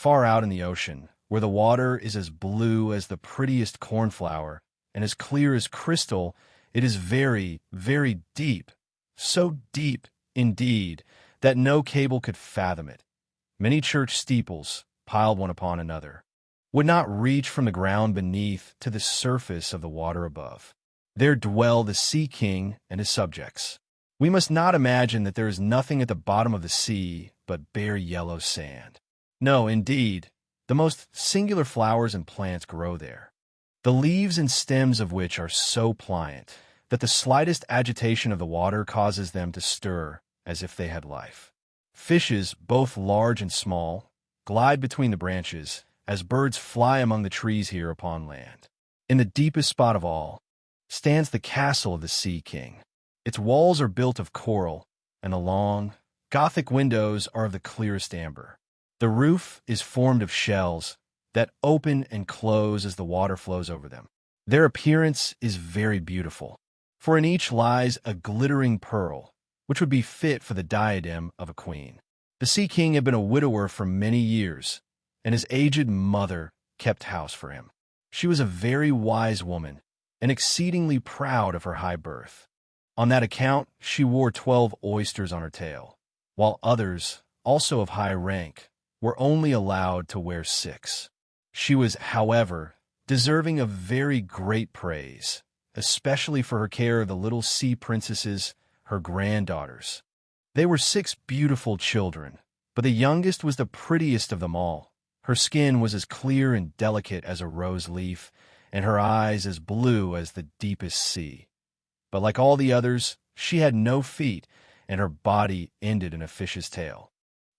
far out in the ocean, where the water is as blue as the prettiest cornflower and as clear as crystal, it is very, very deep. So deep, indeed, that no cable could fathom it. Many church steeples, piled one upon another, would not reach from the ground beneath to the surface of the water above. There dwell the Sea King and his subjects. We must not imagine that there is nothing at the bottom of the sea but bare yellow sand. No, indeed, the most singular flowers and plants grow there, the leaves and stems of which are so pliant that the slightest agitation of the water causes them to stir as if they had life. Fishes, both large and small, glide between the branches, as birds fly among the trees here upon land. In the deepest spot of all stands the castle of the Sea King. Its walls are built of coral, and the long, Gothic windows are of the clearest amber. The roof is formed of shells that open and close as the water flows over them. Their appearance is very beautiful, for in each lies a glittering pearl, which would be fit for the diadem of a queen. The Sea King had been a widower for many years, and his aged mother kept house for him. She was a very wise woman, and exceedingly proud of her high birth. On that account, she wore 12 oysters on her tail, while others, also of high rank, were only allowed to wear 6. She was, however, deserving of very great praise, especially for her care of the little sea princesses, her granddaughters. They were 6 beautiful children, but the youngest was the prettiest of them all. Her skin was as clear and delicate as a rose leaf, and her eyes as blue as the deepest sea. But like all the others, she had no feet, and her body ended in a fish's tail.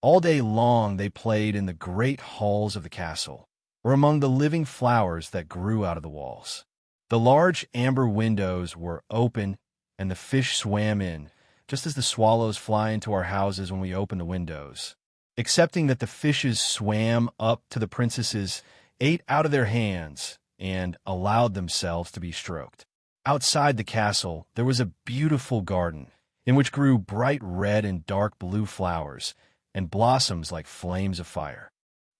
All day long they played in the great halls of the castle, or among the living flowers that grew out of the walls. The large amber windows were open, and the fish swam in, just as the swallows fly into our houses when we open the windows, excepting that the fishes swam up to the princesses, ate out of their hands, and allowed themselves to be stroked. Outside the castle there was a beautiful garden, in which grew bright red and dark blue flowers, and blossoms like flames of fire.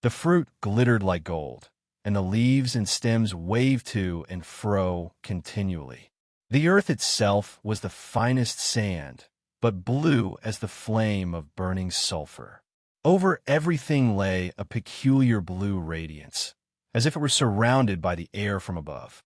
The fruit glittered like gold, and the leaves and stems waved to and fro continually. The earth itself was the finest sand, but blue as the flame of burning sulfur. Over everything lay a peculiar blue radiance, as if it were surrounded by the air from above,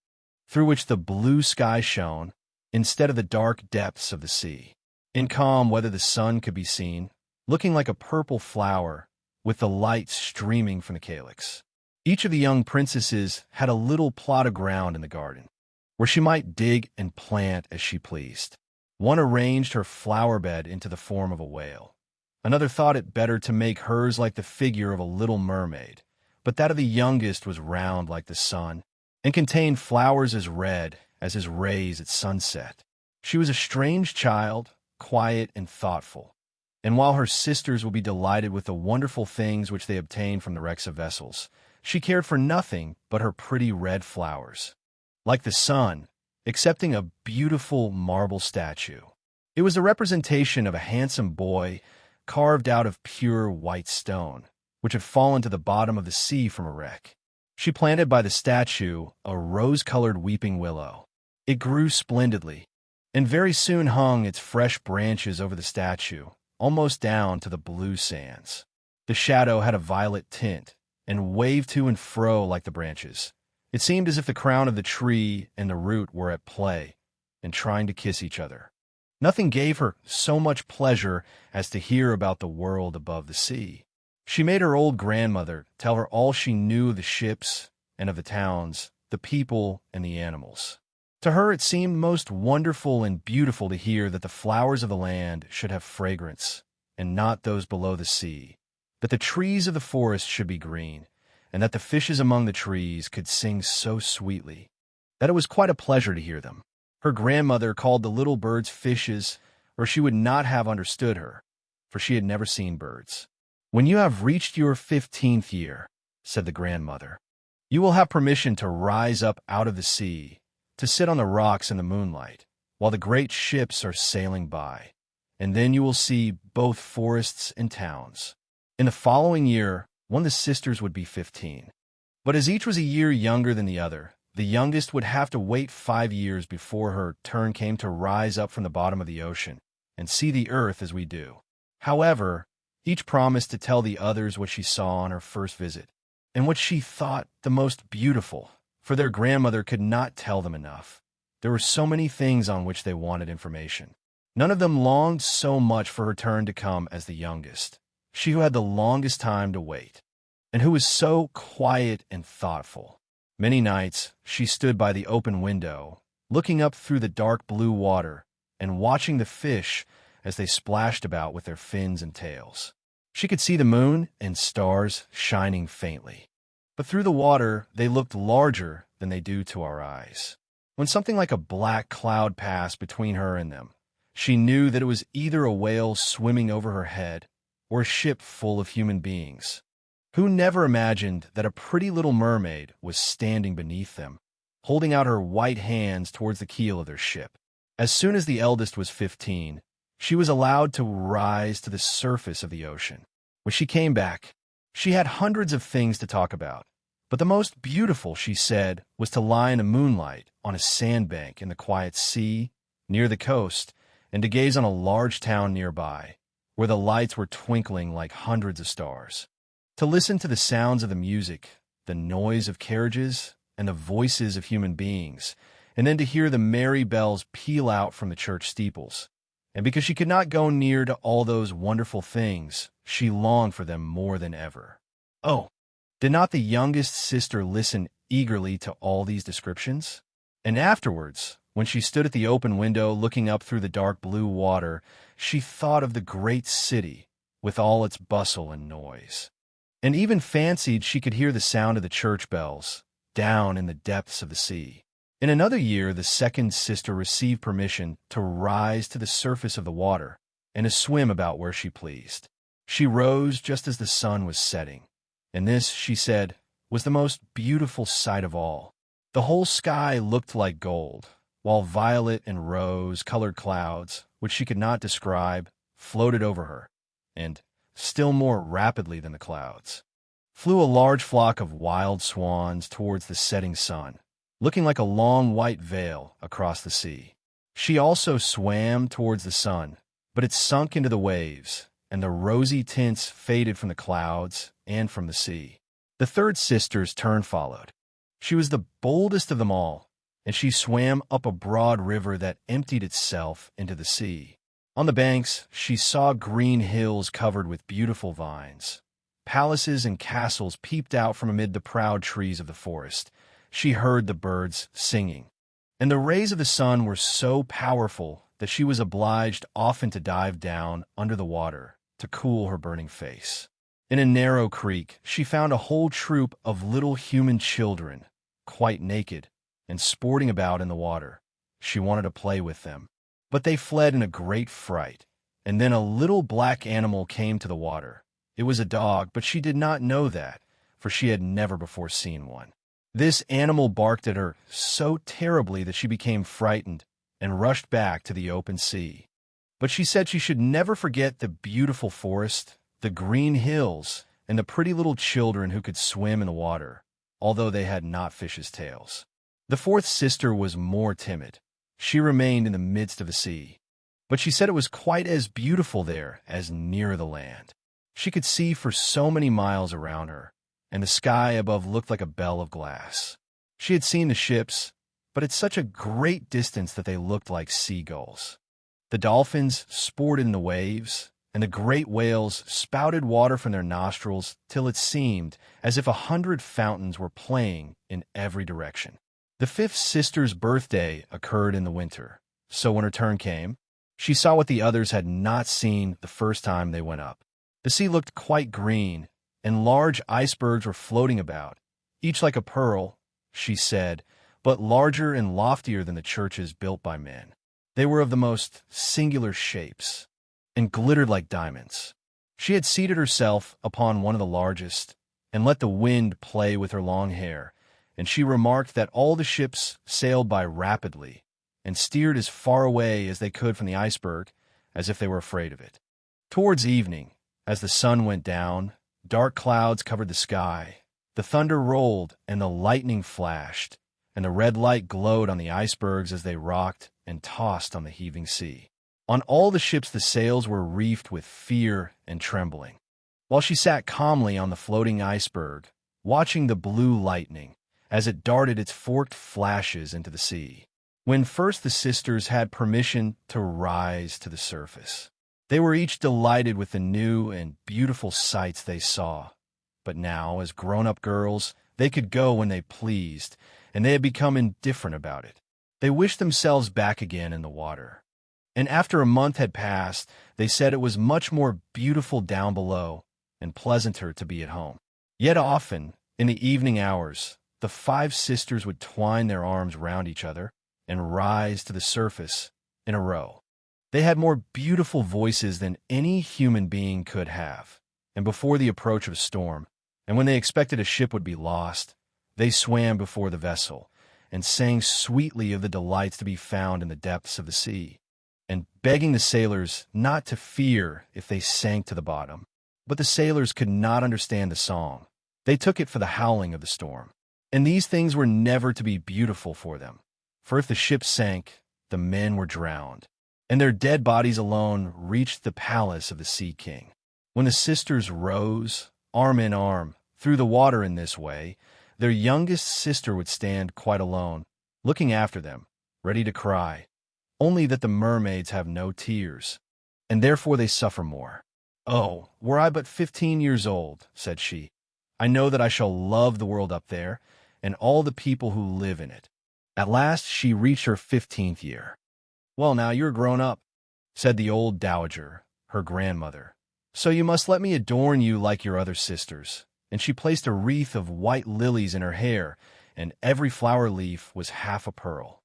through which the blue sky shone, instead of the dark depths of the sea. In calm weather the sun could be seen, looking like a purple flower, with the light streaming from the calyx. Each of the young princesses had a little plot of ground in the garden, where she might dig and plant as she pleased. One arranged her flower bed into the form of a whale. Another thought it better to make hers like the figure of a little mermaid, but that of the youngest was round like the sun, and contained flowers as red as his rays at sunset. She was a strange child, quiet and thoughtful, and while her sisters would be delighted with the wonderful things which they obtained from the wrecks of vessels, she cared for nothing but her pretty red flowers. Like the sun, excepting a beautiful marble statue. It was a representation of a handsome boy carved out of pure white stone, which had fallen to the bottom of the sea from a wreck. She planted by the statue a rose-colored weeping willow. It grew splendidly, and very soon hung its fresh branches over the statue, almost down to the blue sands. The shadow had a violet tint, and waved to and fro like the branches. It seemed as if the crown of the tree and the root were at play, and trying to kiss each other. Nothing gave her so much pleasure as to hear about the world above the sea. She made her old grandmother tell her all she knew of the ships and of the towns, the people and the animals. To her it seemed most wonderful and beautiful to hear that the flowers of the land should have fragrance, and not those below the sea, that the trees of the forest should be green, and that the fishes among the trees could sing so sweetly, that it was quite a pleasure to hear them. Her grandmother called the little birds fishes, or she would not have understood her, for she had never seen birds. "When you have reached your 15th year," said the grandmother, "you will have permission to rise up out of the sea, to sit on the rocks in the moonlight, while the great ships are sailing by, and then you will see both forests and towns. In the following year, One of the sisters would be 15. But as each was a year younger than the other, the youngest would have to wait 5 years before her turn came to rise up from the bottom of the ocean and see the earth as we do. However, each promised to tell the others what she saw on her first visit, and what she thought the most beautiful, for their grandmother could not tell them enough. There were so many things on which they wanted information. None of them longed so much for her turn to come as the youngest, she who had the longest time to wait, and who was so quiet and thoughtful. Many nights she stood by the open window, looking up through the dark blue water and watching the fish as they splashed about with their fins and tails. She could see the moon and stars shining faintly, but through the water they looked larger than they do to our eyes. When something like a black cloud passed between her and them, she knew that it was either a whale swimming over her head or a ship full of human beings. Who never imagined that a pretty little mermaid was standing beneath them, holding out her white hands towards the keel of their ship? As soon as the eldest was 15, she was allowed to rise to the surface of the ocean. When she came back, she had hundreds of things to talk about, but the most beautiful, she said, was to lie in the moonlight on a sandbank in the quiet sea near the coast and to gaze on a large town nearby, where the lights were twinkling like hundreds of stars. To listen to the sounds of the music, the noise of carriages, and the voices of human beings, and then to hear the merry bells peal out from the church steeples. And because she could not go near to all those wonderful things, she longed for them more than ever. Oh, did not the youngest sister listen eagerly to all these descriptions? And afterwards, when she stood at the open window looking up through the dark blue water, she thought of the great city with all its bustle and noise, and even fancied she could hear the sound of the church bells down in the depths of the sea. In another year, the second sister received permission to rise to the surface of the water and to swim about where she pleased. She rose just as the sun was setting, and this, she said, was the most beautiful sight of all. The whole sky looked like gold, while violet and rose-colored clouds, which she could not describe, floated over her, and, still more rapidly than the clouds, flew a large flock of wild swans towards the setting sun, looking like a long white veil across the sea. She also swam towards the sun, but it sunk into the waves, and the rosy tints faded from the clouds and from the sea. The third sister's turn followed. She was the boldest of them all, and she swam up a broad river that emptied itself into the sea. On the banks, she saw green hills covered with beautiful vines. Palaces and castles peeped out from amid the proud trees of the forest. She heard the birds singing, and the rays of the sun were so powerful that she was obliged often to dive down under the water to cool her burning face. In a narrow creek, she found a whole troop of little human children, quite naked, and sporting about in the water. She wanted to play with them, but they fled in a great fright, and then a little black animal came to the water. It was a dog, but she did not know that, for she had never before seen one. This animal barked at her so terribly that she became frightened and rushed back to the open sea. But she said she should never forget the beautiful forest, the green hills, and the pretty little children who could swim in the water, although they had not fishes' tails. The fourth sister was more timid. She remained in the midst of the sea, but she said it was quite as beautiful there as near the land. She could see for so many miles around her, and the sky above looked like a bell of glass. She had seen the ships, but at such a great distance that they looked like seagulls. The dolphins sported in the waves, and the great whales spouted water from their nostrils till it seemed as if 100 fountains were playing in every direction. The fifth sister's birthday occurred in the winter, so when her turn came, she saw what the others had not seen the first time they went up. The sea looked quite green, and large icebergs were floating about, each like a pearl, she said, but larger and loftier than the churches built by men. They were of the most singular shapes, and glittered like diamonds. She had seated herself upon one of the largest, and let the wind play with her long hair, and she remarked that all the ships sailed by rapidly, and steered as far away as they could from the iceberg, as if they were afraid of it. Towards evening, as the sun went down, Dark clouds covered the sky. The thunder rolled, and the lightning flashed, and the red light glowed on the icebergs as they rocked and tossed on the heaving sea. On all the ships the sails were reefed with fear and trembling. While she sat calmly on the floating iceberg, watching the blue lightning as it darted its forked flashes into the sea. When first the sisters had permission to rise to the surface, they were each delighted with the new and beautiful sights they saw. But now, as grown-up girls, they could go when they pleased, and they had become indifferent about it. They wished themselves back again in the water. And after a month had passed, they said it was much more beautiful down below and pleasanter to be at home. Yet often, in the evening hours, the 5 sisters would twine their arms round each other and rise to the surface in a row. They had more beautiful voices than any human being could have, and before the approach of a storm, and when they expected a ship would be lost, they swam before the vessel and sang sweetly of the delights to be found in the depths of the sea, and begging the sailors not to fear if they sank to the bottom. But the sailors could not understand the song. They took it for the howling of the storm. And these things were never to be beautiful for them, for if the ship sank, the men were drowned, and their dead bodies alone reached the palace of the Sea King. When the sisters rose, arm in arm, through the water in this way, their youngest sister would stand quite alone, looking after them, ready to cry, only that the mermaids have no tears, and therefore they suffer more. "Oh, were I but 15 years old," said she, "I know that I shall love the world up there, and all the people who live in it." At last she reached her 15th year. "Well, now you're grown up," said the old dowager, her grandmother, "so you must let me adorn you like your other sisters." And she placed a wreath of white lilies in her hair, and every flower leaf was half a pearl.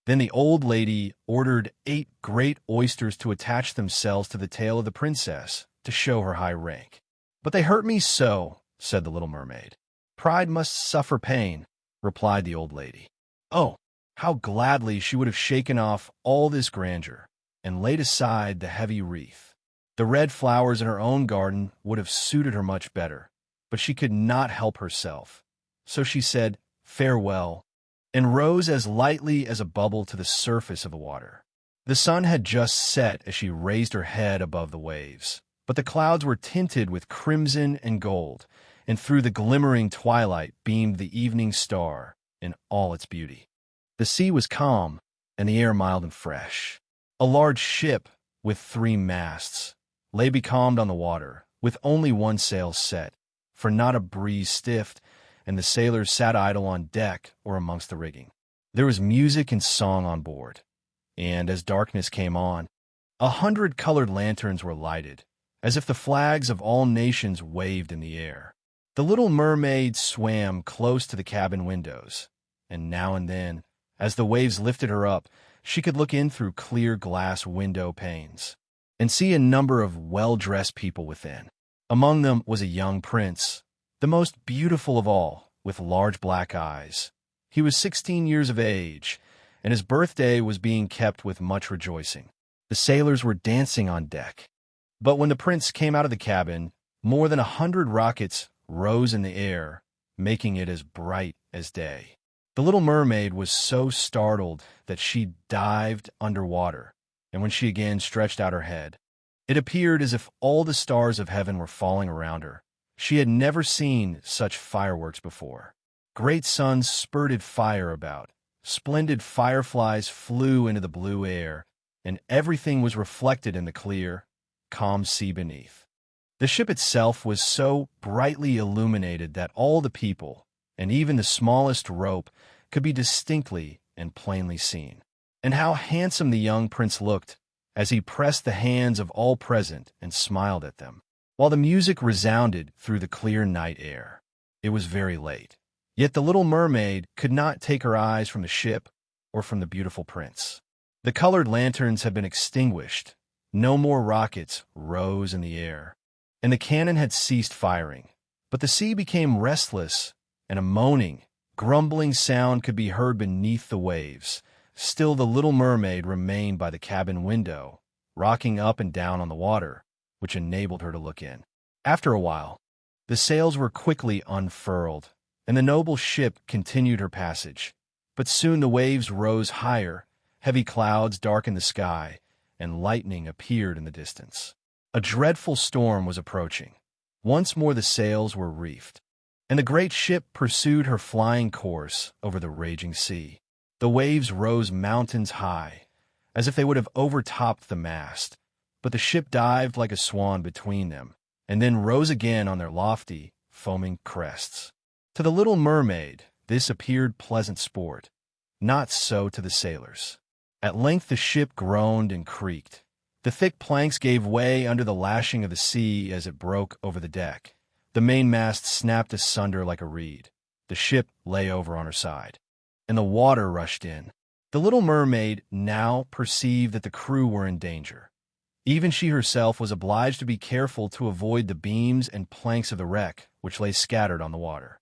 Then the old lady ordered 8 great oysters to attach themselves to the tail of the princess, to show her high rank. "But they hurt me so," said the little mermaid. "Pride must suffer pain," replied the old lady. Oh, how gladly she would have shaken off all this grandeur, and laid aside the heavy wreath. The red flowers in her own garden would have suited her much better, but she could not help herself. So she said, "Farewell," and rose as lightly as a bubble to the surface of the water. The sun had just set as she raised her head above the waves, but the clouds were tinted with crimson and gold, and through the glimmering twilight beamed the evening star in all its beauty. The sea was calm, and the air mild and fresh. A large ship, with 3 masts, lay becalmed on the water, with only one sail set, for not a breeze stiffed, and the sailors sat idle on deck or amongst the rigging. There was music and song on board, and as darkness came on, 100 colored lanterns were lighted, as if the flags of all nations waved in the air. The little mermaid swam close to the cabin windows, and now and then, as the waves lifted her up, she could look in through clear glass window panes, and see a number of well-dressed people within. Among them was a young prince, the most beautiful of all, with large black eyes. He was 16 years of age, and his birthday was being kept with much rejoicing. The sailors were dancing on deck. But when the prince came out of the cabin, more than 100 rockets rose in the air, making it as bright as day. The little mermaid was so startled that she dived underwater, and when she again stretched out her head, it appeared as if all the stars of heaven were falling around her. She had never seen such fireworks before. Great suns spurted fire about, splendid fireflies flew into the blue air, and everything was reflected in the clear, calm sea beneath. The ship itself was so brightly illuminated that all the people, and even the smallest rope, could be distinctly and plainly seen. And how handsome the young prince looked, as he pressed the hands of all present and smiled at them, while the music resounded through the clear night air. It was very late, yet the little mermaid could not take her eyes from the ship or from the beautiful prince. The colored lanterns had been extinguished, no more rockets rose in the air, and the cannon had ceased firing. But the sea became restless, and a moaning, grumbling sound could be heard beneath the waves. Still the little mermaid remained by the cabin window, rocking up and down on the water, which enabled her to look in. After a while, The sails were quickly unfurled, and the noble ship continued her passage. But soon the waves rose higher, heavy clouds darkened the sky, and lightning appeared in the distance. A dreadful storm was approaching. Once more the sails were reefed, and the great ship pursued her flying course over the raging sea. The waves rose mountains high, as if they would have overtopped the mast, but the ship dived like a swan between them, and then rose again on their lofty, foaming crests. To the little mermaid this appeared pleasant sport, not so to the sailors. At length the ship groaned and creaked. The thick planks gave way under the lashing of the sea as it broke over the deck. The mainmast snapped asunder like a reed. The ship lay over on her side, and the water rushed in. The little mermaid now perceived that the crew were in danger. Even she herself was obliged to be careful to avoid the beams and planks of the wreck, which lay scattered on the water.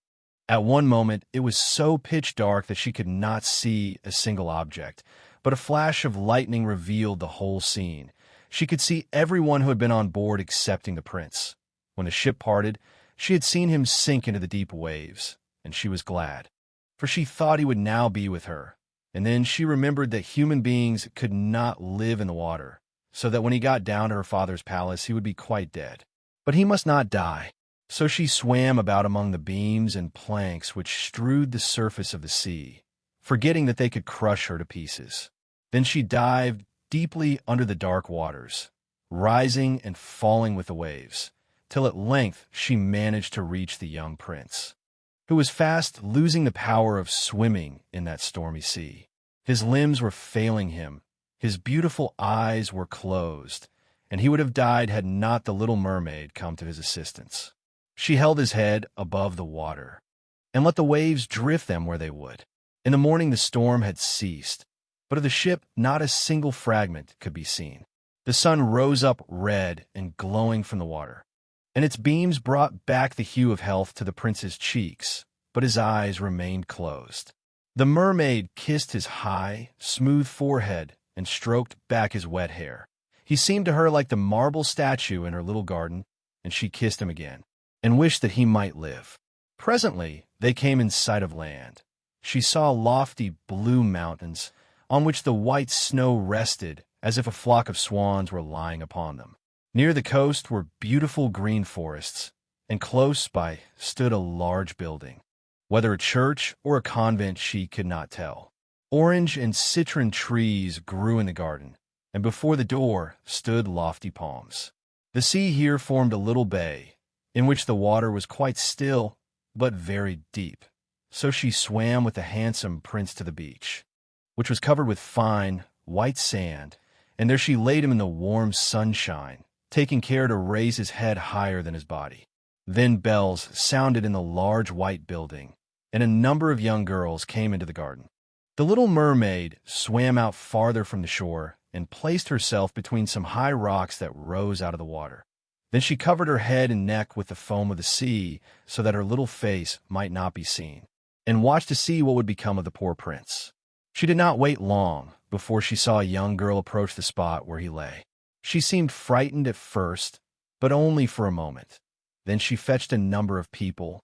At one moment it was so pitch dark that she could not see a single object, but a flash of lightning revealed the whole scene. She could see everyone who had been on board excepting the prince. When the ship parted, she had seen him sink into the deep waves, and she was glad, for she thought he would now be with her. And then she remembered that human beings could not live in the water, so that when he got down to her father's palace he would be quite dead. But he must not die. So she swam about among the beams and planks which strewed the surface of the sea, forgetting that they could crush her to pieces. Then she dived deeply under the dark waters, rising and falling with the waves, till at length she managed to reach the young prince, who was fast losing the power of swimming in that stormy sea. His limbs were failing him, his beautiful eyes were closed, and he would have died had not the little mermaid come to his assistance. She held his head above the water, and let the waves drift them where they would. In the morning the storm had ceased, but of the ship not a single fragment could be seen. The sun rose up red and glowing from the water, and its beams brought back the hue of health to the prince's cheeks, but his eyes remained closed. The mermaid kissed his high, smooth forehead and stroked back his wet hair. He seemed to her like the marble statue in her little garden, and she kissed him again, and wished that he might live. Presently they came in sight of land. She saw lofty blue mountains, on which the white snow rested as if a flock of swans were lying upon them. Near the coast were beautiful green forests, and close by stood a large building. Whether a church or a convent she could not tell. Orange and citron trees grew in the garden, and before the door stood lofty palms. The sea here formed a little bay, in which the water was quite still, but very deep. So she swam with the handsome prince to the beach, which was covered with fine, white sand, and there she laid him in the warm sunshine, taking care to raise his head higher than his body. Then bells sounded in the large white building, and a number of young girls came into the garden. The little mermaid swam out farther from the shore and placed herself between some high rocks that rose out of the water. Then she covered her head and neck with the foam of the sea so that her little face might not be seen, and watched to see what would become of the poor prince. She did not wait long before she saw a young girl approach the spot where he lay. She seemed frightened at first, but only for a moment. Then she fetched a number of people,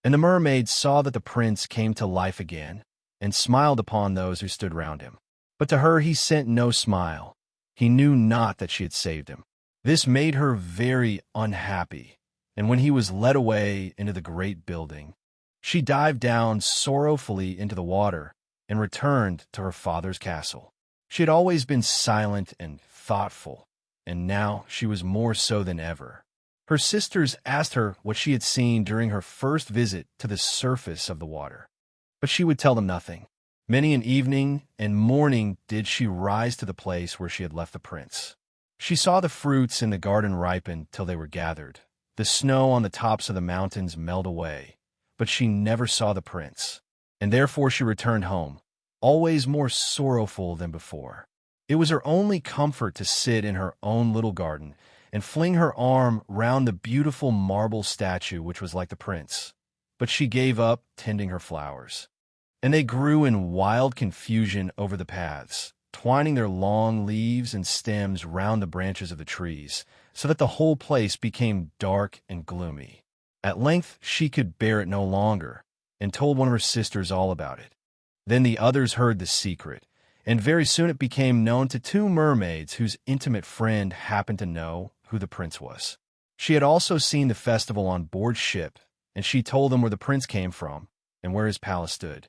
and the mermaid saw that the prince came to life again and smiled upon those who stood round him. But to her he sent no smile. He knew not that she had saved him. This made her very unhappy, and when he was led away into the great building, she dived down sorrowfully into the water and returned to her father's castle. She had always been silent and thoughtful, and now she was more so than ever. Her sisters asked her what she had seen during her first visit to the surface of the water, but she would tell them nothing. Many an evening and morning did she rise to the place where she had left the prince. She saw the fruits in the garden ripen till they were gathered. The snow on the tops of the mountains melt away, but she never saw the prince, and therefore she returned home, always more sorrowful than before. It was her only comfort to sit in her own little garden and fling her arm round the beautiful marble statue which was like the prince. But she gave up tending her flowers, and they grew in wild confusion over the paths, twining their long leaves and stems round the branches of the trees, so that the whole place became dark and gloomy. At length she could bear it no longer, and told one of her sisters all about it. Then the others heard the secret, and very soon it became known to two mermaids whose intimate friend happened to know who the prince was. She had also seen the festival on board ship, and she told them where the prince came from and where his palace stood.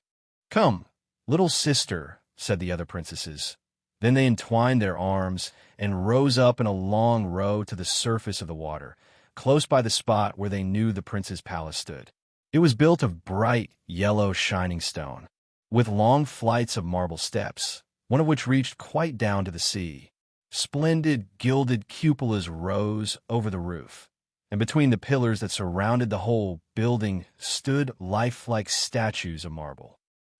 "Come, little sister," said the other princesses. Then they entwined their arms and rose up in a long row to the surface of the water, close by the spot where they knew the prince's palace stood. It was built of bright, yellow, shining stone, with long flights of marble steps, one of which reached quite down to the sea. Splendid, gilded cupolas rose over the roof, and between the pillars that surrounded the whole building stood lifelike statues of marble.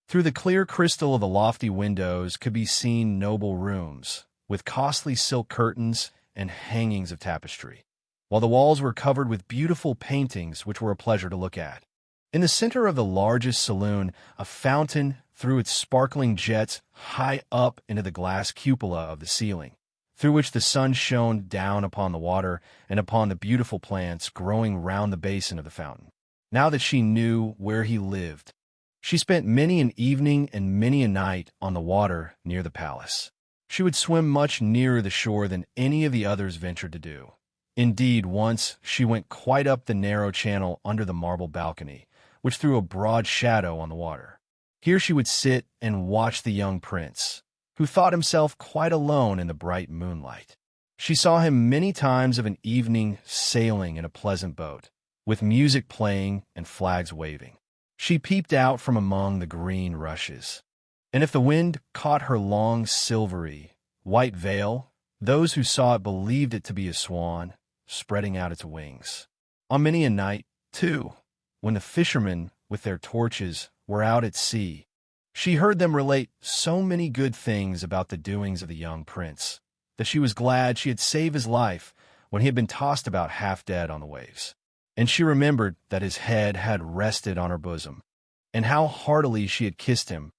Through the clear crystal of the lofty windows could be seen noble rooms, with costly silk curtains and hangings of tapestry, while the walls were covered with beautiful paintings which were a pleasure to look at. In the center of the largest saloon, a fountain threw its sparkling jets high up into the glass cupola of the ceiling, through which the sun shone down upon the water and upon the beautiful plants growing round the basin of the fountain. Now that she knew where he lived, she spent many an evening and many a night on the water near the palace. She would swim much nearer the shore than any of the others ventured to do. Indeed, once she went quite up the narrow channel under the marble balcony, which threw a broad shadow on the water. Here she would sit and watch the young prince, who thought himself quite alone in the bright moonlight. She saw him many times of an evening sailing in a pleasant boat, with music playing and flags waving. She peeped out from among the green rushes, and if the wind caught her long silvery, white veil, those who saw it believed it to be a swan spreading out its wings. On many a night, too, when the fishermen with their torches were out at sea, she heard them relate so many good things about the doings of the young prince that she was glad she had saved his life when he had been tossed about half dead on the waves. And she remembered that his head had rested on her bosom, and how heartily she had kissed him,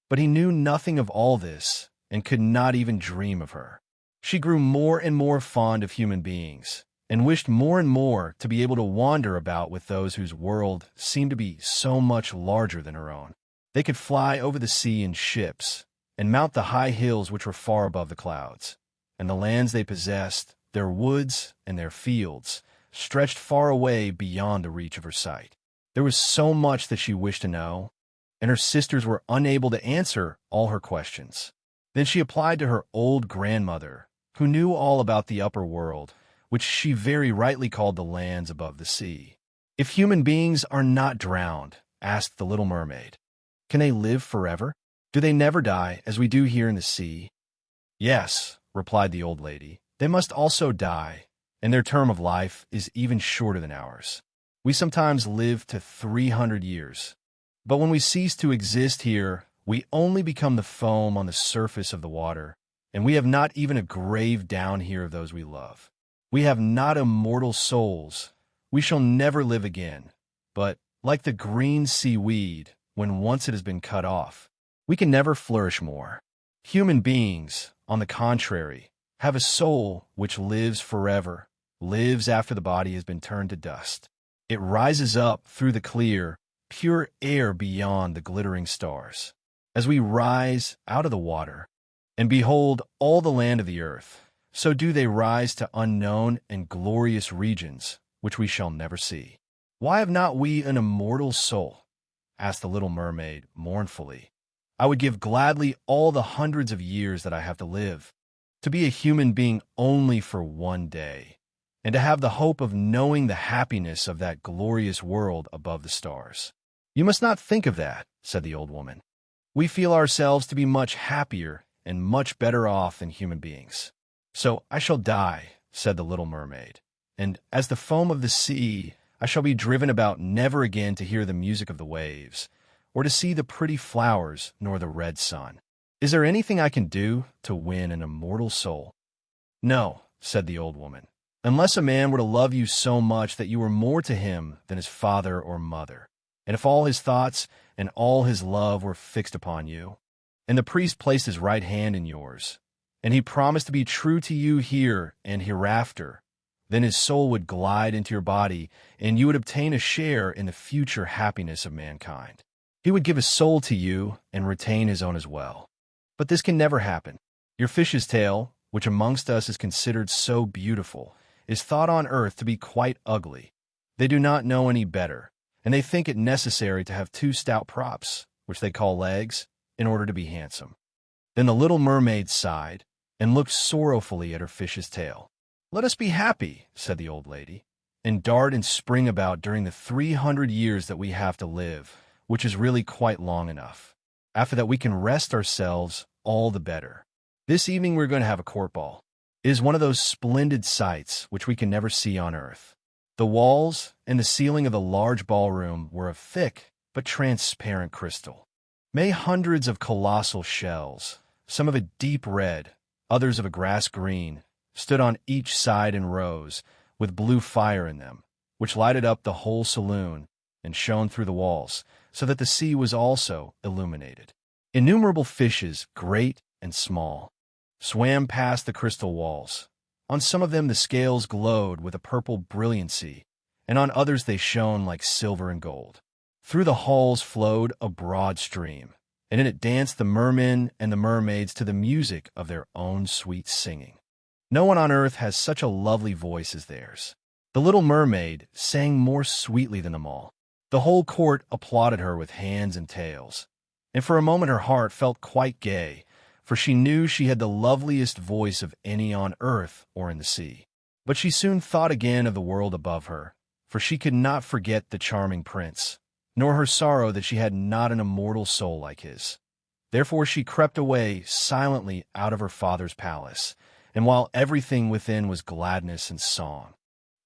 but he knew nothing of all this and could not even dream of her. She grew more and more fond of human beings, and wished more and more to be able to wander about with those whose world seemed to be so much larger than her own. They could fly over the sea in ships, and mount the high hills which were far above the clouds, and the lands they possessed, their woods and their fields, stretched far away beyond the reach of her sight. There was so much that she wished to know, and her sisters were unable to answer all her questions. Then she applied to her old grandmother, who knew all about the upper world, which she very rightly called the lands above the sea. "If human beings are not drowned," asked the little mermaid, "can they live forever? Do they never die, as we do here in the sea?" "Yes," replied the old lady, "they must also die, and their term of life is even shorter than ours. We sometimes live to 300 years. But when we cease to exist here, we only become the foam on the surface of the water, and we have not even a grave down here of those we love. We have not immortal souls. We shall never live again. But, like the green seaweed, when once it has been cut off, we can never flourish more. Human beings, on the contrary, have a soul which lives forever, lives after the body has been turned to dust. It rises up through the clear, pure air beyond the glittering stars. As we rise out of the water and behold all the land of the earth, so do they rise to unknown and glorious regions which we shall never see. Why have not we an immortal soul?" asked the little mermaid mournfully. "I would give gladly all the hundreds of years that I have to live, to be a human being only for one day, and to have the hope of knowing the happiness of that glorious world above the stars." "You must not think of that," said the old woman. "We feel ourselves to be much happier and much better off than human beings." "So I shall die," said the little mermaid, "and as the foam of the sea, I shall be driven about never again to hear the music of the waves, or to see the pretty flowers nor the red sun. Is there anything I can do to win an immortal soul?" "No," said the old woman, "unless a man were to love you so much that you were more to him than his father or mother, and if all his thoughts and all his love were fixed upon you, and the priest placed his right hand in yours, and he promised to be true to you here and hereafter, Then his soul would glide into your body, and you would obtain a share in the future happiness of mankind. He would give his soul to you and retain his own as well. But this can never happen. Your fish's tail, which amongst us is considered so beautiful, is thought on earth to be quite ugly. They do not know any better, and they think it necessary to have two stout props, which they call legs, in order to be handsome. Then the little mermaid sighed and looked sorrowfully at her fish's tail. "Let us be happy," said the old lady, "and dart and spring about during the 300 years that we have to live, which is really quite long enough. After that we can rest ourselves all the better. This evening we're going to have a court ball. It is one of those splendid sights which we can never see on earth." The walls and the ceiling of the large ballroom were of thick but transparent crystal. May hundreds of colossal shells, some of a deep red, others of a grass green, stood on each side in rows, with blue fire in them, which lighted up the whole saloon and shone through the walls, so that the sea was also illuminated. Innumerable fishes, great and small, swam past the crystal walls. On some of them the scales glowed with a purple brilliancy, and on others they shone like silver and gold. Through the halls flowed a broad stream, and in it danced the mermen and the mermaids to the music of their own sweet singing. No one on earth has such a lovely voice as theirs. The little mermaid sang more sweetly than them all. The whole court applauded her with hands and tails, and for a moment her heart felt quite gay, for she knew she had the loveliest voice of any on earth or in the sea. But she soon thought again of the world above her, for she could not forget the charming prince, nor her sorrow that she had not an immortal soul like his. Therefore she crept away silently out of her father's palace, and while everything within was gladness and song,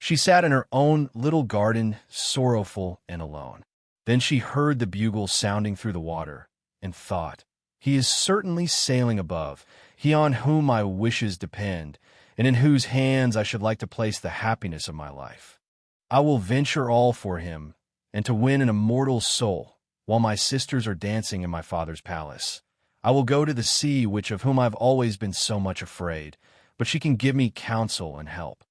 she sat in her own little garden, sorrowful and alone. Then she heard the bugle sounding through the water, and thought, "He is certainly sailing above, he on whom my wishes depend, and in whose hands I should like to place the happiness of my life. I will venture all for him, and to win an immortal soul, while my sisters are dancing in my father's palace. I will go to the sea, which of whom I've always been so much afraid, but she can give me counsel and help."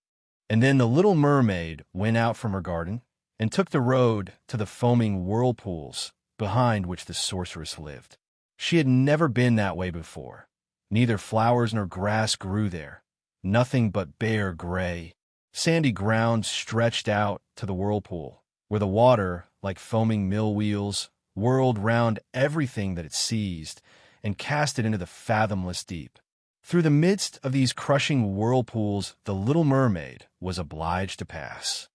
And then the little mermaid went out from her garden, and took the road to the foaming whirlpools, behind which the sorceress lived. She had never been that way before. Neither flowers nor grass grew there. Nothing but bare gray, sandy ground stretched out to the whirlpool, where the water, like foaming mill wheels, whirled round everything that it seized, and cast it into the fathomless deep. Through the midst of these crushing whirlpools the little mermaid was obliged to pass,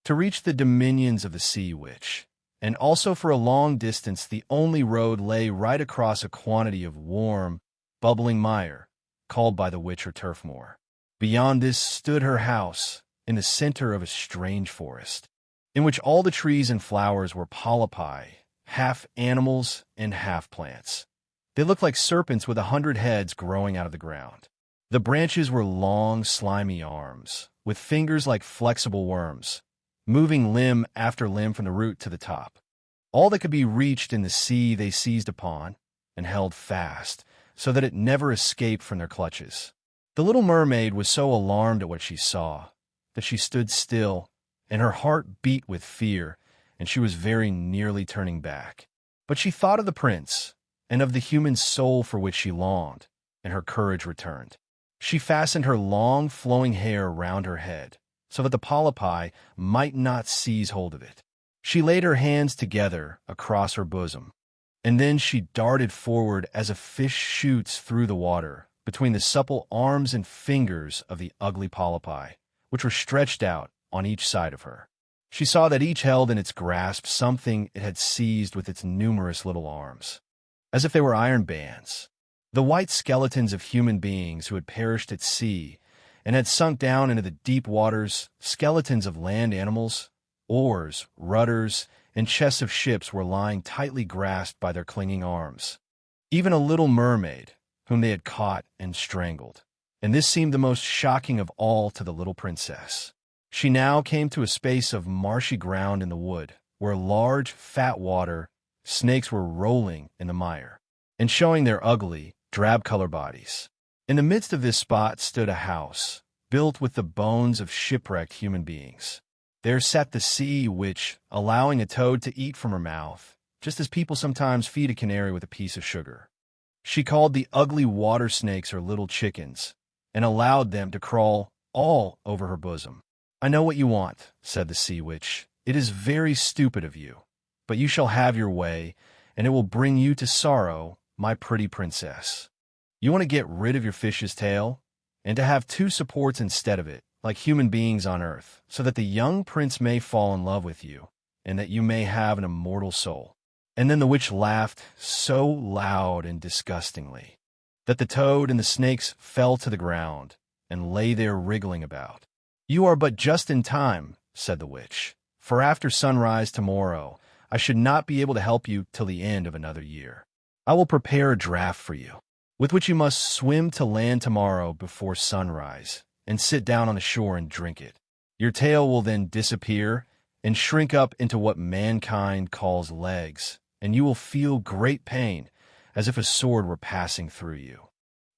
to reach the dominions of the sea which, and also for a long distance the only road lay right across a quantity of warm, bubbling mire, called by the witch her turf moor. Beyond this stood her house, in the center of a strange forest, in which all the trees and flowers were polypi, half animals and half plants. They looked like serpents with 100 heads growing out of the ground. The branches were long, slimy arms, with fingers like flexible worms, moving limb after limb from the root to the top. All that could be reached in the sea they seized upon and held fast, so that it never escaped from their clutches. The little mermaid was so alarmed at what she saw that she stood still, and her heart beat with fear, and she was very nearly turning back. But she thought of the prince, and of the human soul for which she longed, and her courage returned. She fastened her long, flowing hair round her head, so that the polypi might not seize hold of it. She laid her hands together across her bosom, and then she darted forward as a fish shoots through the water, between the supple arms and fingers of the ugly polypi, which were stretched out on each side of her. She saw that each held in its grasp something it had seized with its numerous little arms, as if they were iron bands. The white skeletons of human beings who had perished at sea and had sunk down into the deep waters, skeletons of land animals, oars, rudders, and chests of ships were lying tightly grasped by their clinging arms. Even a little mermaid, whom they had caught and strangled. And this seemed the most shocking of all to the little princess. She now came to a space of marshy ground in the wood, where large, fat water snakes were rolling in the mire, and showing their ugly, drab-colored bodies. In the midst of this spot stood a house, built with the bones of shipwrecked human beings. There sat the sea witch, allowing a toad to eat from her mouth, just as people sometimes feed a canary with a piece of sugar. She called the ugly water snakes her little chickens, and allowed them to crawl all over her bosom. "I know what you want," said the sea witch. "It is very stupid of you, but you shall have your way, and it will bring you to sorrow, my pretty princess. You want to get rid of your fish's tail, and to have two supports instead of it, like human beings on earth, so that the young prince may fall in love with you, and that you may have an immortal soul." And then the witch laughed so loud and disgustingly that the toad and the snakes fell to the ground and lay there wriggling about. "You are but just in time," said the witch, "for after sunrise tomorrow I should not be able to help you till the end of another year. I will prepare a draft for you, with which you must swim to land tomorrow before sunrise, and sit down on the shore and drink it. Your tail will then disappear and shrink up into what mankind calls legs, and you will feel great pain, as if a sword were passing through you.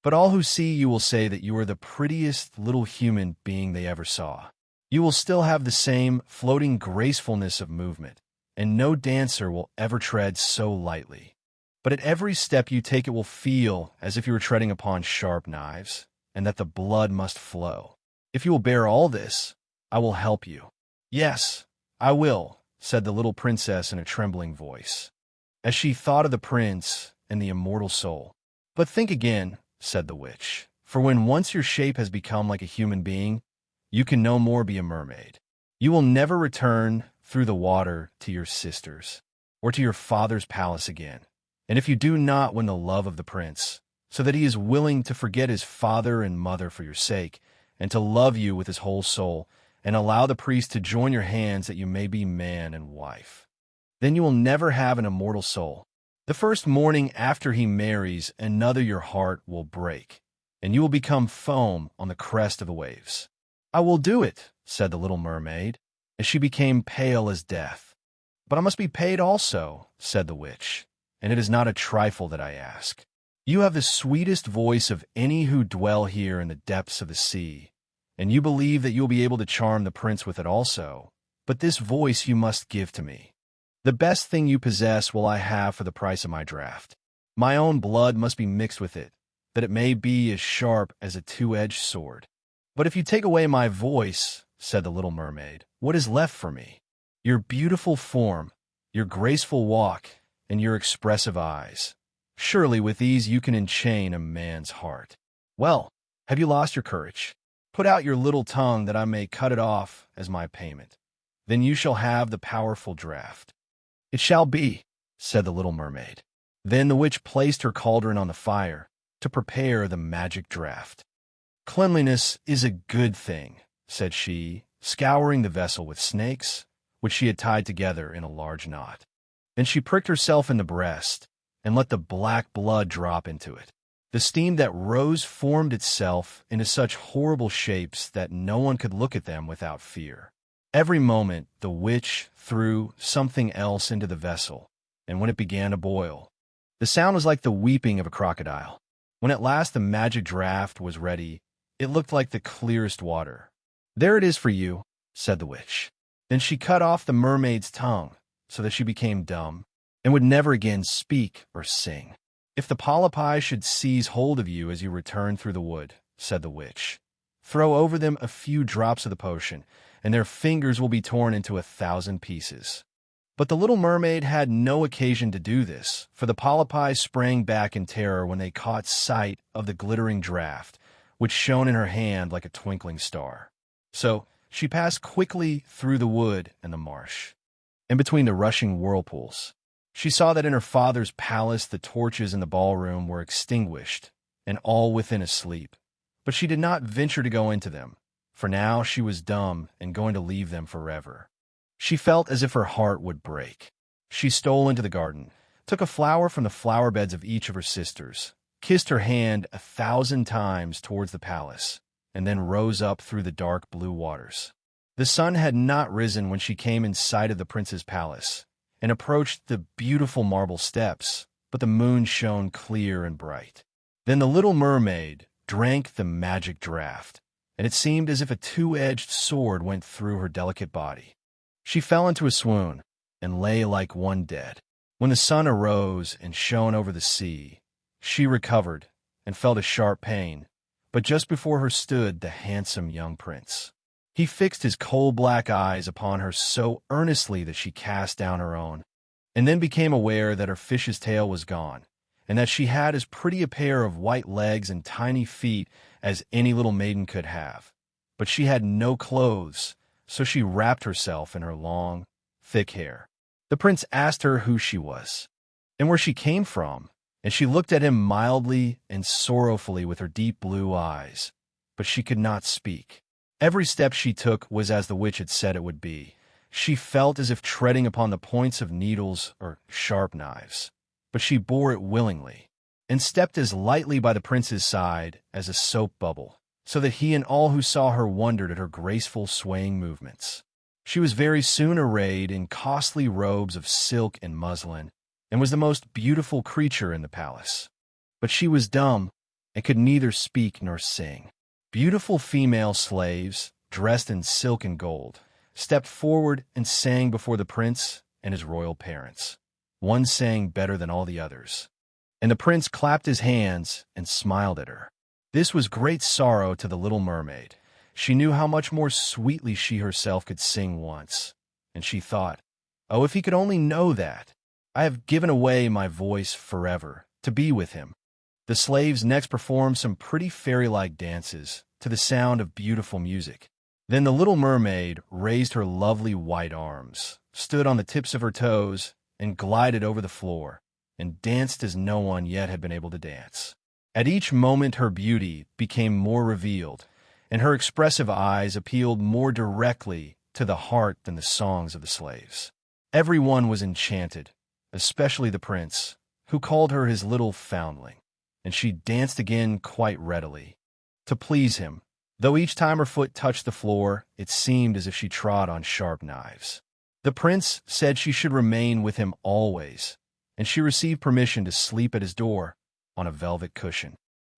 But all who see you will say that you are the prettiest little human being they ever saw. You will still have the same floating gracefulness of movement, and no dancer will ever tread so lightly. But at every step you take it will feel as if you were treading upon sharp knives, and that the blood must flow. If you will bear all this, I will help you." "Yes, I will," said the little princess in a trembling voice, as she thought of the prince and the immortal soul. "But think again," said the witch, "for when once your shape has become like a human being, you can no more be a mermaid. You will never return through the water to your sisters, or to your father's palace again. And if you do not win the love of the prince, so that he is willing to forget his father and mother for your sake, and to love you with his whole soul, and allow the priest to join your hands that you may be man and wife, then you will never have an immortal soul. The first morning after he marries, another your heart will break, and you will become foam on the crest of the waves." "I will do it," said the little mermaid, as she became pale as death. "But I must be paid also," said the witch, "and it is not a trifle that I ask. You have the sweetest voice of any who dwell here in the depths of the sea, and you believe that you will be able to charm the prince with it also. But this voice you must give to me. The best thing you possess will I have for the price of my draft. My own blood must be mixed with it, that it may be as sharp as a two-edged sword." "But if you take away my voice," said the little mermaid, "what is left for me? Your beautiful form, your graceful walk, and your expressive eyes. Surely with these you can enchain a man's heart. Well, have you lost your courage? Put out your little tongue that I may cut it off as my payment. Then you shall have the powerful draft." "It shall be," said the little mermaid. Then the witch placed her cauldron on the fire to prepare the magic draft. "Cleanliness is a good thing," said she, scouring the vessel with snakes, which she had tied together in a large knot. Then she pricked herself in the breast and let the black blood drop into it. The steam that rose formed itself into such horrible shapes that no one could look at them without fear. Every moment the witch threw something else into the vessel, and when it began to boil, the sound was like the weeping of a crocodile. When at last the magic draft was ready, it looked like the clearest water. "There it is for you," said the witch. Then she cut off the mermaid's tongue, so that she became dumb, and would never again speak or sing. "If the polypi should seize hold of you as you return through the wood," said the witch, "throw over them a few drops of the potion, and their fingers will be torn into 1,000 pieces." But the little mermaid had no occasion to do this, for the polypi sprang back in terror when they caught sight of the glittering draft, which shone in her hand like a twinkling star. So she passed quickly through the wood and the marsh, and between the rushing whirlpools. She saw that in her father's palace the torches in the ballroom were extinguished, and all within asleep. But she did not venture to go into them, for now she was dumb and going to leave them forever. She felt as if her heart would break. She stole into the garden, took a flower from the flower beds of each of her sisters, kissed her hand 1,000 times towards the palace, and then rose up through the dark blue waters. The sun had not risen when she came in sight of the prince's palace, and approached the beautiful marble steps, but the moon shone clear and bright. Then the little mermaid drank the magic draught, and it seemed as if a two-edged sword went through her delicate body. She fell into a swoon and lay like one dead. When the sun arose and shone over the sea, she recovered and felt a sharp pain, but just before her stood the handsome young prince. He fixed his coal-black eyes upon her so earnestly that she cast down her own, and then became aware that her fish's tail was gone, and that she had as pretty a pair of white legs and tiny feet as any little maiden could have. But she had no clothes, so she wrapped herself in her long, thick hair. The prince asked her who she was, and where she came from, and she looked at him mildly and sorrowfully with her deep blue eyes, but she could not speak. Every step she took was as the witch had said it would be. She felt as if treading upon the points of needles or sharp knives, but she bore it willingly, and stepped as lightly by the prince's side as a soap bubble, so that he and all who saw her wondered at her graceful swaying movements. She was very soon arrayed in costly robes of silk and muslin, and was the most beautiful creature in the palace. But she was dumb, and could neither speak nor sing. Beautiful female slaves, dressed in silk and gold, stepped forward and sang before the prince and his royal parents. One sang better than all the others, and the prince clapped his hands and smiled at her. This was great sorrow to the little mermaid. She knew how much more sweetly she herself could sing once, and she thought, "Oh, if he could only know that! I have given away my voice forever to be with him." The slaves next performed some pretty fairy-like dances to the sound of beautiful music. Then the little mermaid raised her lovely white arms, stood on the tips of her toes, and glided over the floor, and danced as no one yet had been able to dance. At each moment her beauty became more revealed, and her expressive eyes appealed more directly to the heart than the songs of the slaves. Every one was enchanted, especially the prince, who called her his little foundling, and she danced again quite readily, to please him, though each time her foot touched the floor, it seemed as if she trod on sharp knives. The prince said she should remain with him always, and she received permission to sleep at his door on a velvet cushion.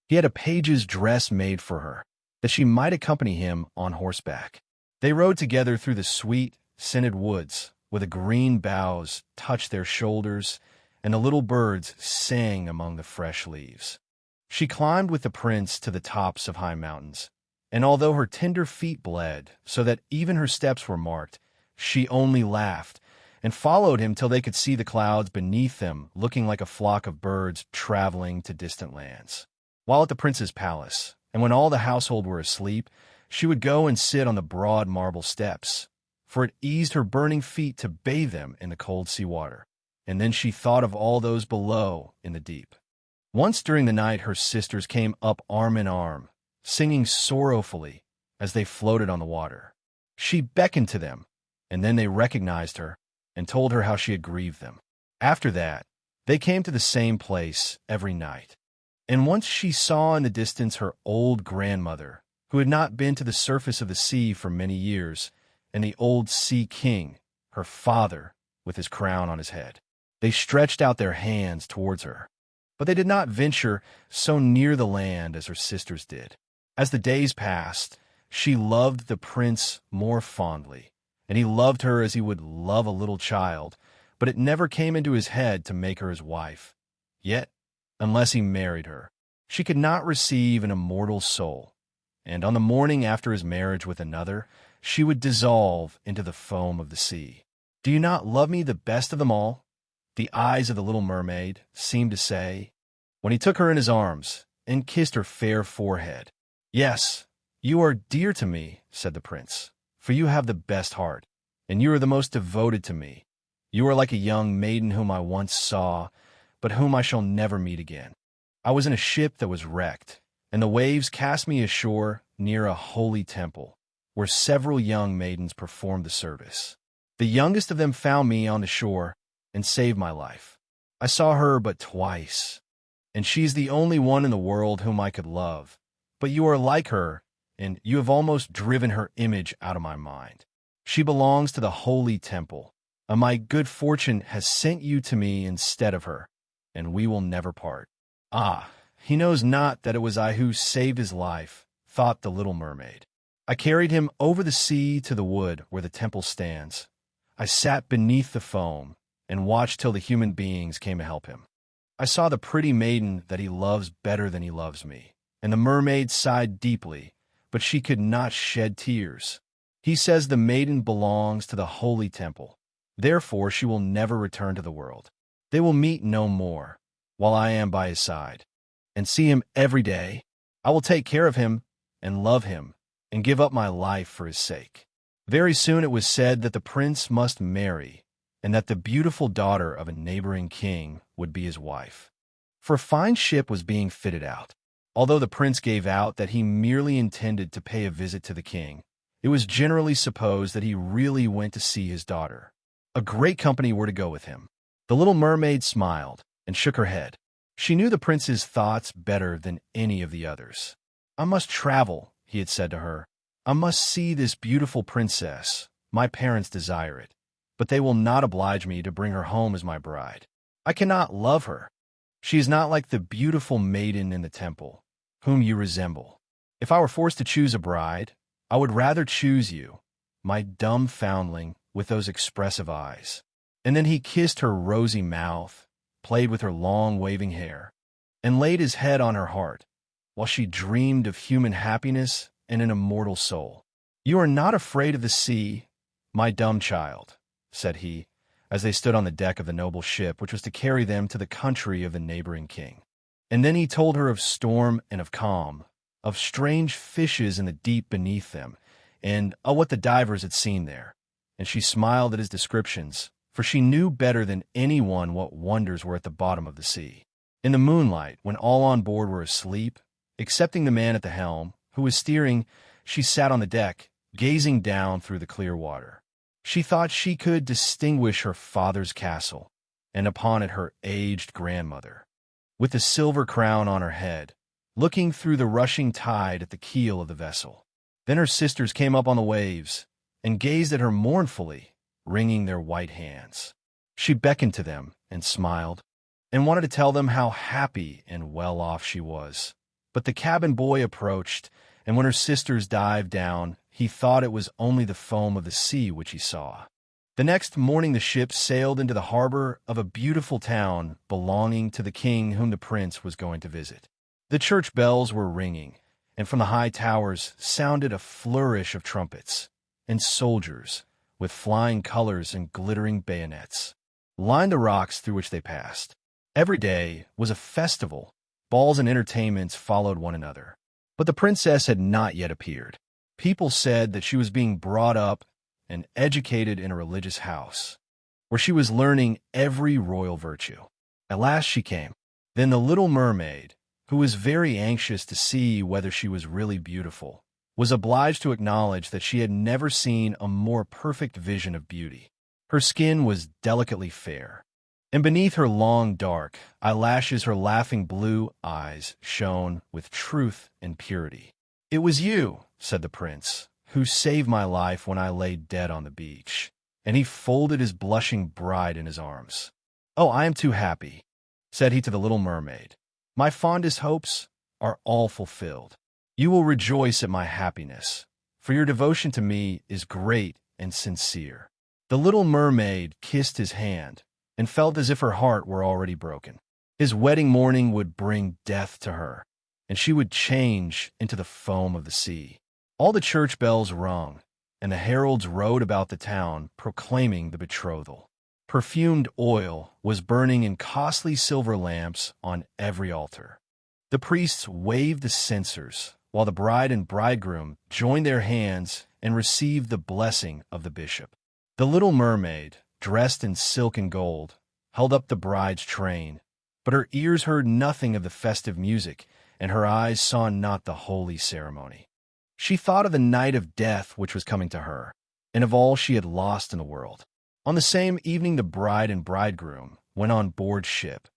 He had a page's dress made for her, that she might accompany him on horseback. They rode together through the sweet, scented woods, where the green boughs touched their shoulders, and the little birds sang among the fresh leaves. She climbed with the prince to the tops of high mountains, and although her tender feet bled so that even her steps were marked, she only laughed, and followed him till they could see the clouds beneath them looking like a flock of birds traveling to distant lands. While at the prince's palace, and when all the household were asleep, she would go and sit on the broad marble steps, for it eased her burning feet to bathe them in the cold sea water. And then she thought of all those below in the deep. Once during the night her sisters came up arm in arm, singing sorrowfully as they floated on the water. She beckoned to them, and then they recognized her and told her how she had grieved them. After that, they came to the same place every night. And once she saw in the distance her old grandmother, who had not been to the surface of the sea for many years, and the old sea king, her father, with his crown on his head. They stretched out their hands towards her, but they did not venture so near the land as her sisters did. As the days passed, she loved the prince more fondly, and he loved her as he would love a little child, but it never came into his head to make her his wife. Yet, unless he married her, she could not receive an immortal soul, and on the morning after his marriage with another, she would dissolve into the foam of the sea. "Do you not love me the best of them all?" the eyes of the little mermaid seemed to say, when he took her in his arms and kissed her fair forehead. "Yes, you are dear to me," said the prince, "for you have the best heart, and you are the most devoted to me. You are like a young maiden whom I once saw, but whom I shall never meet again. I was in a ship that was wrecked, and the waves cast me ashore near a holy temple, where several young maidens performed the service. The youngest of them found me on the shore and saved my life. I saw her but twice, and she's the only one in the world whom I could love. But you are like her, and you have almost driven her image out of my mind. She belongs to the holy temple, and my good fortune has sent you to me instead of her, and we will never part." Ah, he knows not that it was I who saved his life thought the little mermaid. I carried him over the sea to the wood where the temple stands. I sat beneath the foam and watched till the human beings came to help him. I saw the pretty maiden that he loves better than he loves me, and the mermaid sighed deeply, but she could not shed tears. He says the maiden belongs to the holy temple. Therefore she will never return to the world. They will meet no more, while I am by his side, and see him every day. I will take care of him and love him and give up my life for his sake. Very soon it was said that the prince must marry, and that the beautiful daughter of a neighboring king would be his wife. For a fine ship was being fitted out. Although the prince gave out that he merely intended to pay a visit to the king, it was generally supposed that he really went to see his daughter. A great company were to go with him. The little mermaid smiled and shook her head. She knew the prince's thoughts better than any of the others. I must travel, he had said to her. I must see this beautiful princess. My parents desire it, but they will not oblige me to bring her home as my bride. I cannot love her. She is not like the beautiful maiden in the temple, whom you resemble. If I were forced to choose a bride, I would rather choose you, my dumb foundling with those expressive eyes. And then he kissed her rosy mouth, played with her long waving hair, and laid his head on her heart, while she dreamed of human happiness and an immortal soul. You are not afraid of the sea, my dumb child, said he, as they stood on the deck of the noble ship which was to carry them to the country of the neighboring king. And then he told her of storm and of calm, of strange fishes in the deep beneath them, and of what the divers had seen there. And she smiled at his descriptions, for she knew better than anyone what wonders were at the bottom of the sea. In the moonlight, when all on board were asleep, excepting the man at the helm, who was steering, she sat on the deck, gazing down through the clear water. She thought she could distinguish her father's castle, and upon it her aged grandmother, with the silver crown on her head, looking through the rushing tide at the keel of the vessel. Then her sisters came up on the waves, and gazed at her mournfully, wringing their white hands. She beckoned to them, and smiled, and wanted to tell them how happy and well off she was. But the cabin boy approached, and when her sisters dived down, he thought it was only the foam of the sea which he saw. The next morning the ship sailed into the harbor of a beautiful town belonging to the king whom the prince was going to visit. The church bells were ringing, and from the high towers sounded a flourish of trumpets, and soldiers, with flying colors and glittering bayonets, lined the rocks through which they passed. Every day was a festival. Balls and entertainments followed one another. But the princess had not yet appeared. People said that she was being brought up and educated in a religious house, where she was learning every royal virtue. At last she came. Then the little mermaid, who was very anxious to see whether she was really beautiful, was obliged to acknowledge that she had never seen a more perfect vision of beauty. Her skin was delicately fair, and beneath her long dark eyelashes her laughing blue eyes shone with truth and purity. "It was you," said the prince, "who saved my life when I lay dead on the beach." And he folded his blushing bride in his arms. "Oh, I am too happy," said he to the little mermaid. "My fondest hopes are all fulfilled. You will rejoice at my happiness, for your devotion to me is great and sincere." The little mermaid kissed his hand and felt as if her heart were already broken. His wedding morning would bring death to her, and she would change into the foam of the sea. All the church bells rung, and the heralds rode about the town proclaiming the betrothal. Perfumed oil was burning in costly silver lamps on every altar. The priests waved the censers, while the bride and bridegroom joined their hands and received the blessing of the bishop. The little mermaid, dressed in silk and gold, held up the bride's train, but her ears heard nothing of the festive music, and her eyes saw not the holy ceremony. She thought of the night of death which was coming to her, and of all she had lost in the world. On the same evening the bride and bridegroom went on board ship.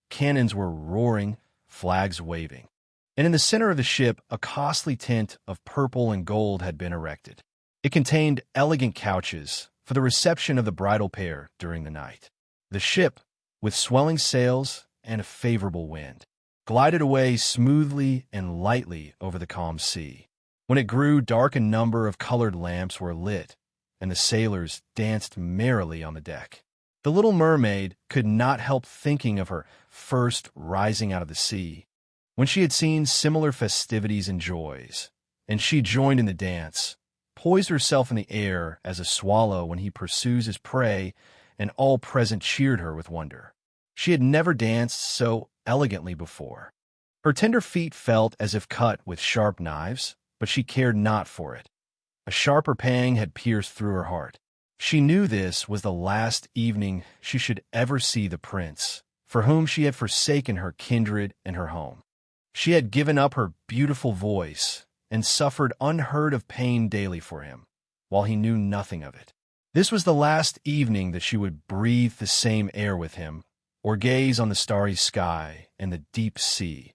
Cannons were roaring, flags waving, and in the center of the ship a costly tent of purple and gold had been erected. It contained elegant couches for the reception of the bridal pair during the night. The ship, with swelling sails and a favorable wind, glided away smoothly and lightly over the calm sea. When it grew dark, a number of colored lamps were lit, and the sailors danced merrily on the deck. The little mermaid could not help thinking of her first rising out of the sea, when she had seen similar festivities and joys, and she joined in the dance, poised herself in the air as a swallow when he pursues his prey, and all present cheered her with wonder. She had never danced so elegantly before. Her tender feet felt as if cut with sharp knives, but she cared not for it. A sharper pang had pierced through her heart. She knew this was the last evening she should ever see the prince, for whom she had forsaken her kindred and her home. She had given up her beautiful voice and suffered unheard of pain daily for him, while he knew nothing of it. This was the last evening that she would breathe the same air with him, or gaze on the starry sky and the deep sea.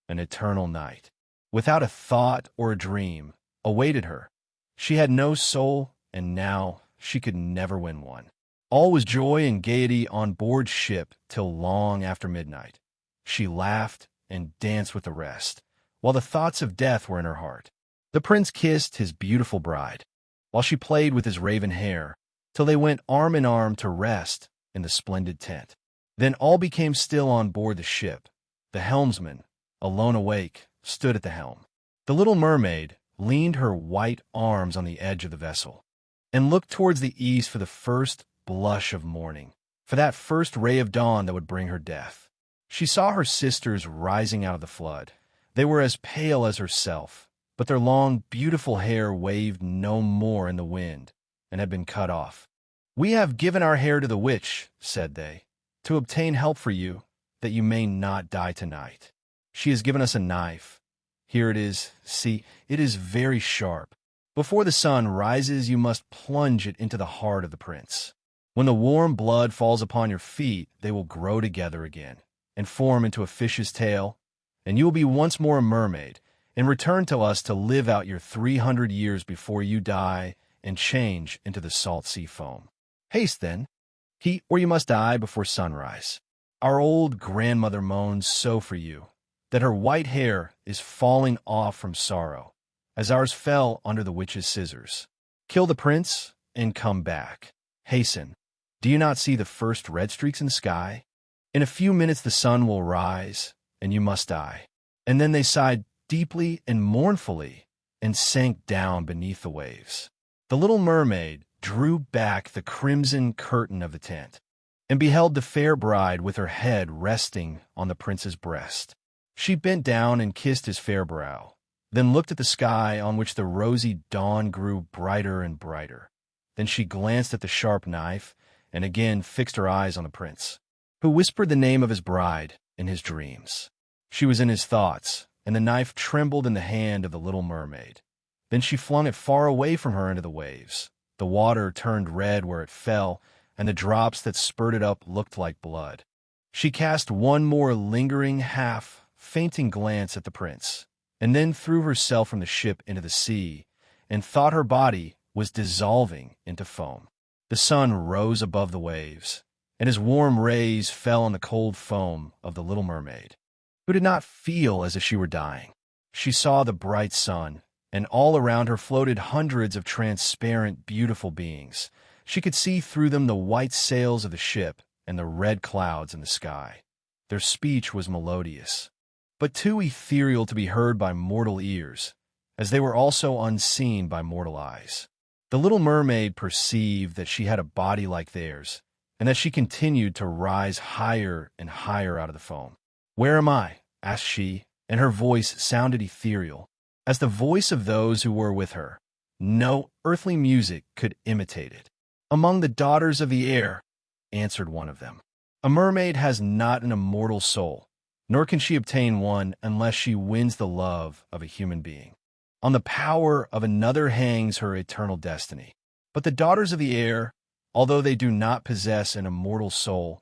An eternal night, without a thought or a dream, awaited her. She had no soul, and now she could never win one. All was joy and gaiety on board ship till long after midnight. She laughed and danced with the rest, while the thoughts of death were in her heart. The prince kissed his beautiful bride, while she played with his raven hair, till they went arm in arm to rest in the splendid tent. Then all became still on board the ship. The helmsman, alone awake, stood at the helm. The little mermaid leaned her white arms on the edge of the vessel, and looked towards the east for the first blush of morning, for that first ray of dawn that would bring her death. She saw her sisters rising out of the flood. They were as pale as herself, but their long, beautiful hair waved no more in the wind, and had been cut off. "We have given our hair to the witch," said they, "to obtain help for you, that you may not die tonight. She has given us a knife. Here it is. See, it is very sharp. Before the sun rises, you must plunge it into the heart of the prince. When the warm blood falls upon your feet, they will grow together again, and form into a fish's tail, and you will be once more a mermaid, and return to us to live out your 300 years before you die and change into the salt sea foam. Haste, then, or you must die before sunrise. Our old grandmother moans so for you, that her white hair is falling off from sorrow, as ours fell under the witch's scissors. Kill the prince and come back. Hasten. Do you not see the first red streaks in the sky? In a few minutes the sun will rise, and you must die." And then they sighed deeply and mournfully, and sank down beneath the waves. The little mermaid drew back the crimson curtain of the tent, and beheld the fair bride with her head resting on the prince's breast. She bent down and kissed his fair brow, then looked at the sky on which the rosy dawn grew brighter and brighter. Then she glanced at the sharp knife, and again fixed her eyes on the prince, who whispered the name of his bride in his dreams. She was in his thoughts, and the knife trembled in the hand of the little mermaid. Then she flung it far away from her into the waves. The water turned red where it fell, and the drops that spurted up looked like blood. She cast one more lingering, fainting glance at the prince, and then threw herself from the ship into the sea, and thought her body was dissolving into foam. The sun rose above the waves, and his warm rays fell on the cold foam of the little mermaid, who did not feel as if she were dying. She saw the bright sun, and all around her floated hundreds of transparent, beautiful beings. She could see through them the white sails of the ship and the red clouds in the sky. Their speech was melodious, but too ethereal to be heard by mortal ears, as they were also unseen by mortal eyes. The little mermaid perceived that she had a body like theirs, and that she continued to rise higher and higher out of the foam. "Where am I?" asked she, and her voice sounded ethereal, as the voice of those who were with her. No earthly music could imitate it. "Among the daughters of the air," answered one of them. "A mermaid has not an immortal soul, nor can she obtain one unless she wins the love of a human being. On the power of another hangs her eternal destiny. But the daughters of the air, although they do not possess an immortal soul,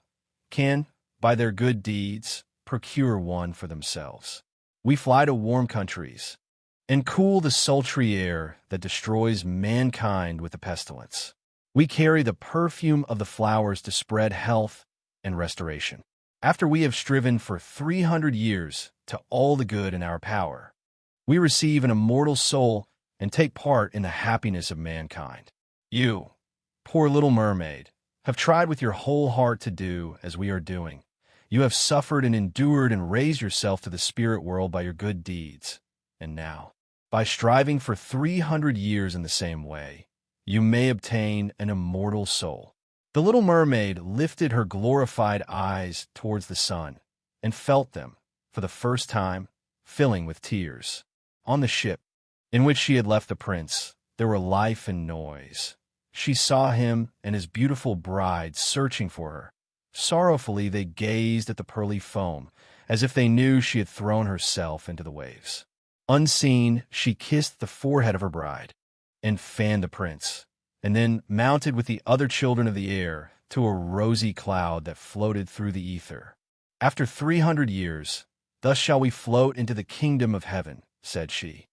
can, by their good deeds, procure one for themselves. We fly to warm countries, and cool the sultry air that destroys mankind with the pestilence. We carry the perfume of the flowers to spread health and restoration. After we have striven for 300 years to all the good in our power, we receive an immortal soul and take part in the happiness of mankind. You, poor little mermaid, have tried with your whole heart to do as we are doing. You have suffered and endured and raised yourself to the spirit world by your good deeds. And now, by striving for 300 years in the same way, you may obtain an immortal soul. The little mermaid lifted her glorified eyes towards the sun and felt them, for the first time, filling with tears. On the ship in which she had left the prince, there were life and noise. She saw him and his beautiful bride searching for her. Sorrowfully they gazed at the pearly foam, as if they knew she had thrown herself into the waves. Unseen, she kissed the forehead of her bride and fanned the prince, and then mounted with the other children of the air to a rosy cloud that floated through the ether. After 300 years, thus shall we float into the kingdom of heaven, said she.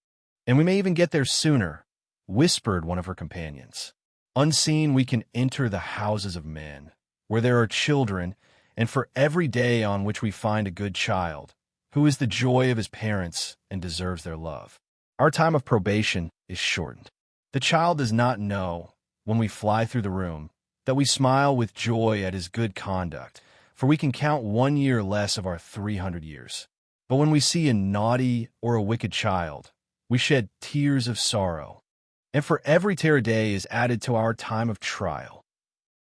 And we may even get there sooner, whispered one of her companions. Unseen, we can enter the houses of men, where there are children, and for every day on which we find a good child, who is the joy of his parents and deserves their love. Our time of probation is shortened. The child does not know, when we fly through the room, that we smile with joy at his good conduct, for we can count 1 year less of our 300 years. But when we see a naughty or a wicked child, we shed tears of sorrow, and for every tear a day is added to our time of trial.